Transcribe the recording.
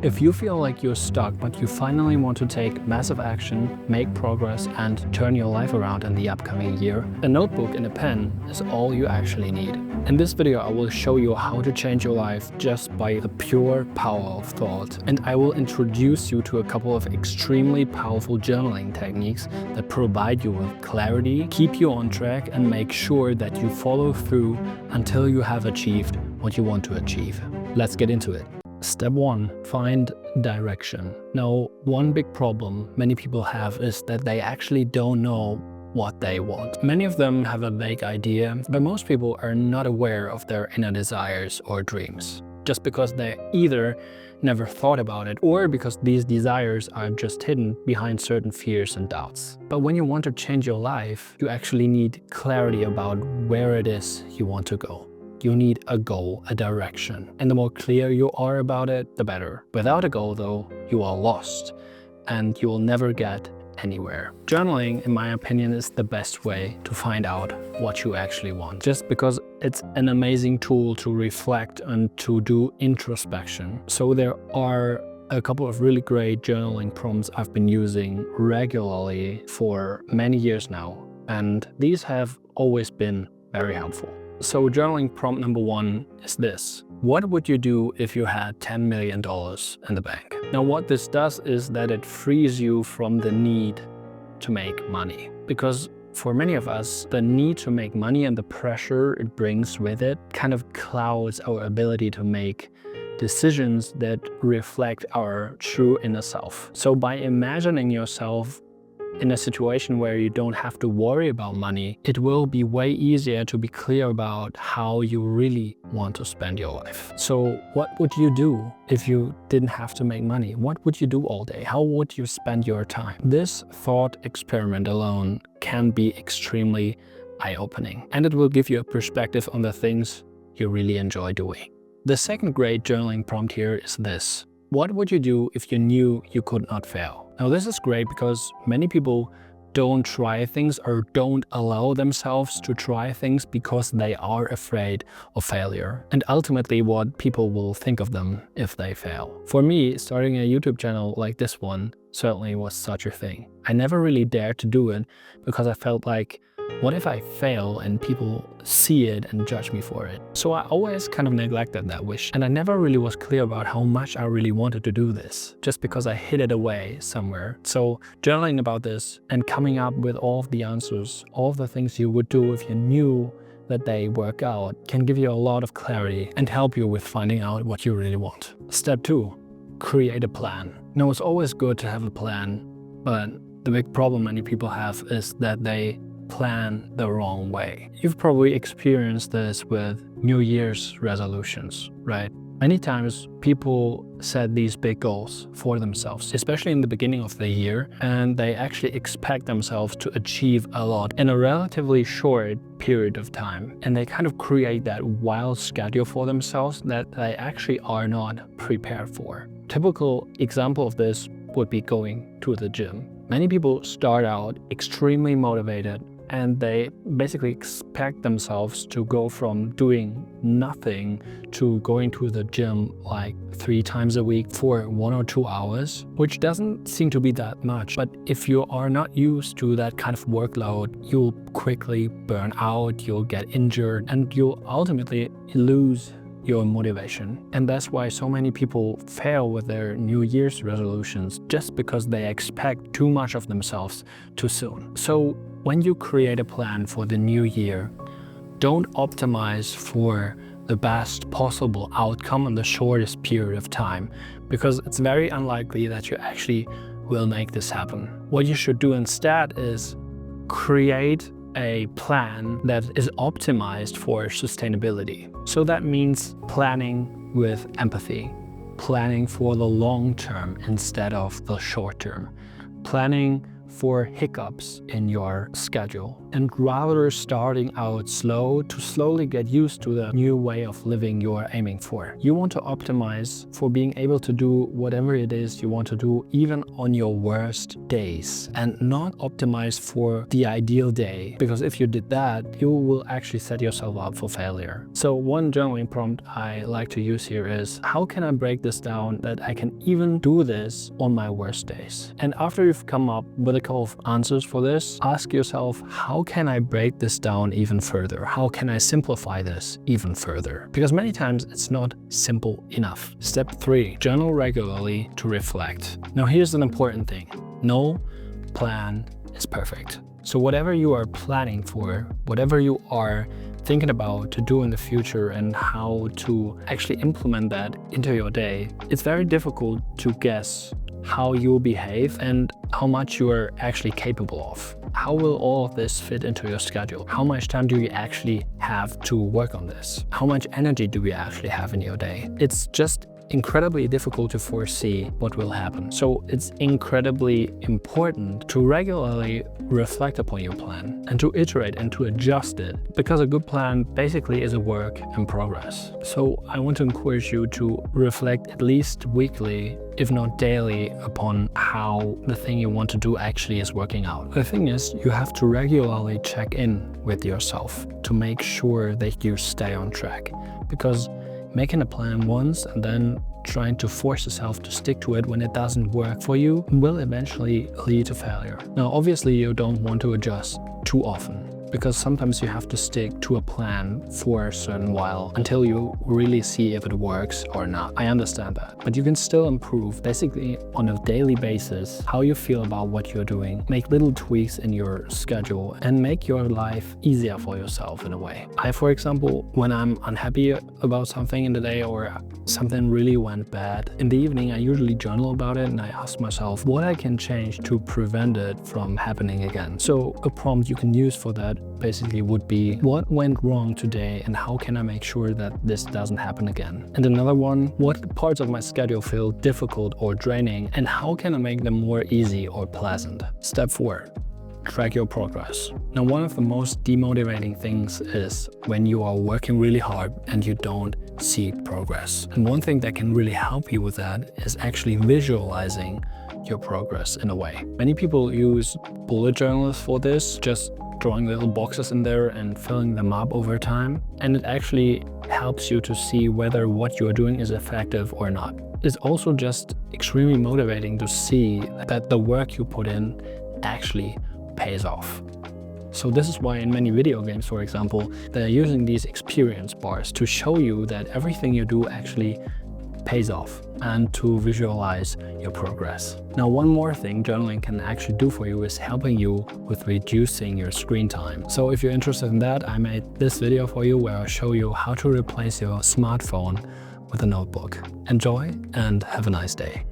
If you feel like you're stuck, but you finally want to take massive action, make progress, and turn your life around in the upcoming year, a notebook and a pen is all you actually need. In this video, I will show you how to change your life just by the pure power of thought. And I will introduce you to a couple of extremely powerful journaling techniques that provide you with clarity, keep you on track, and make sure that you follow through until you have achieved what you want to achieve. Let's get into it. Step 1. Find direction. Now, one big problem many people have is that they actually don't know what they want. Many of them have a vague idea, but most people are not aware of their inner desires or dreams, just because they either never thought about it or because these desires are just hidden behind certain fears and doubts. But when you want to change your life, you actually need clarity about where it is you want to go. You need a goal, a direction. And the more clear you are about it, the better. Without a goal, though, you are lost and you will never get anywhere. Journaling, in my opinion, is the best way to find out what you actually want. Just because it's an amazing tool to reflect and to do introspection. So there are a couple of really great journaling prompts I've been using regularly for many years now. And these have always been very helpful. So journaling prompt number 1 is this. What would you do if you had $10 million in the bank? Now what this does is that it frees you from the need to make money. Because for many of us, the need to make money and the pressure it brings with it kind of clouds our ability to make decisions that reflect our true inner self. So by imagining yourself in a situation where you don't have to worry about money, it will be way easier to be clear about how you really want to spend your life. So what would you do if you didn't have to make money? What would you do all day? How would you spend your time? This thought experiment alone can be extremely eye-opening, and it will give you a perspective on the things you really enjoy doing. The second great journaling prompt here is this. What would you do if you knew you could not fail? Now this is great because many people don't try things or don't allow themselves to try things because they are afraid of failure and ultimately what people will think of them if they fail. For me, starting a YouTube channel like this one certainly was such a thing. I never really dared to do it because I felt like, what if I fail and people see it and judge me for it? So I always kind of neglected that wish, and I never really was clear about how much I really wanted to do this, just because I hid it away somewhere. So journaling about this and coming up with all of the answers, all of the things you would do if you knew that they work out, can give you a lot of clarity and help you with finding out what you really want. Step 2, create a plan. Now it's always good to have a plan, but the big problem many people have is that they plan the wrong way. You've probably experienced this with New Year's resolutions, right? Many times people set these big goals for themselves, especially in the beginning of the year, and they actually expect themselves to achieve a lot in a relatively short period of time. And they kind of create that wild schedule for themselves that they actually are not prepared for. Typical example of this would be going to the gym. Many people start out extremely motivated and they basically expect themselves to go from doing nothing to going to the gym like 3 times a week for 1 or 2 hours, which doesn't seem to be that much. But if you are not used to that kind of workload, you'll quickly burn out, you'll get injured, and you'll ultimately lose your motivation. And that's why so many people fail with their New Year's resolutions, just because they expect too much of themselves too soon. So when you create a plan for the new year, don't optimize for the best possible outcome in the shortest period of time, because it's very unlikely that you actually will make this happen. What you should do instead is create a plan that is optimized for sustainability. So that means planning with empathy, planning for the long term instead of the short term, planning for hiccups in your schedule, and rather starting out slow to slowly get used to the new way of living you're aiming for. You want to optimize for being able to do whatever it is you want to do, even on your worst days, and not optimize for the ideal day, because if you did that, you will actually set yourself up for failure. So one journaling prompt I like to use here is, how can I break this down that I can even do this on my worst days? And after you've come up with a couple of answers for this, ask yourself, how can I break this down even further? How can I simplify this even further? Because many times it's not simple enough. Step 3, journal regularly to reflect. Now here's an important thing. No plan is perfect. So whatever you are planning for, whatever you are thinking about to do in the future and how to actually implement that into your day, it's very difficult to guess how you will behave and how much you are actually capable of. How will all of this fit into your schedule? How much time do you actually have to work on this? How much energy do you actually have in your day? It's just incredibly difficult to foresee what will happen. So it's incredibly important to regularly reflect upon your plan and to iterate and to adjust it, because a good plan basically is a work in progress. So I want to encourage you to reflect at least weekly, if not daily, upon how the thing you want to do actually is working out. The thing is, you have to regularly check in with yourself to make sure that you stay on track, because making a plan once and then trying to force yourself to stick to it when it doesn't work for you will eventually lead to failure. Now, obviously, you don't want to adjust too often, because sometimes you have to stick to a plan for a certain while until you really see if it works or not. I understand that, but you can still improve basically on a daily basis how you feel about what you're doing, make little tweaks in your schedule and make your life easier for yourself in a way. I, for example, when I'm unhappy about something in the day or something really went bad, in the evening I usually journal about it and I ask myself what I can change to prevent it from happening again. So a prompt you can use for that basically would be, what went wrong today and how can I make sure that this doesn't happen again? And another one, what parts of my schedule feel difficult or draining and how can I make them more easy or pleasant? Step 4, track your progress. Now, one of the most demotivating things is when you are working really hard and you don't see progress. And one thing that can really help you with that is actually visualizing your progress in a way. Many people use bullet journals for this, just drawing little boxes in there and filling them up over time. And it actually helps you to see whether what you're doing is effective or not. It's also just extremely motivating to see that the work you put in actually pays off. So this is why in many video games, for example, they're using these experience bars to show you that everything you do actually pays off and to visualize your progress. Now, one more thing journaling can actually do for you is helping you with reducing your screen time. So if you're interested in that, I made this video for you where I show you how to replace your smartphone with a notebook. Enjoy and have a nice day.